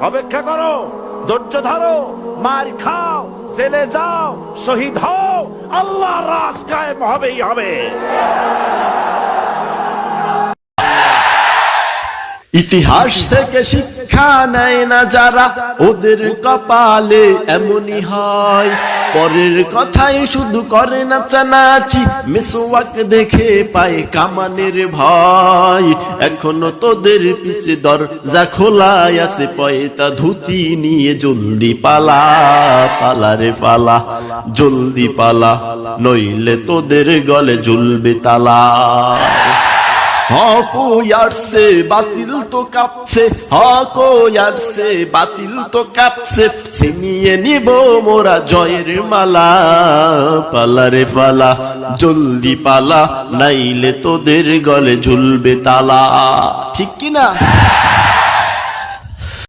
অপেক্ষা করো, ধৈর্য ধরো, মার খাও, জেলে যাও, শহীদ হও, আল্লাহর রাজ কায়েম হবেই হবে। ইতিহাস থেকে শিক্ষা নেয় না যারা, ওদের কপালে এমনই হয়। পরের কথাই শুধু করে নাচানাচি, মিসওয়াক দেখে পায় কামানের ভয়। এখনো তোদের পিছে দরজা খোলাই আছে, পয়তা ধুতি নিয়ে জলদি পালা, পালা রে পালা, জলদি পালা, নইলে তোদের গলে ঝুলবে তালা। হক আসছে বাতিল তো কাঁপছে, হক আসছে বাতিল তো কাঁপছে, ছিনিয়ে নিব মোরা জয়ের মালা। পালা রে পালা, জলদি পালা, নাইলে তোদের গলে ঝুলবে তালা। ঠিক কিনা?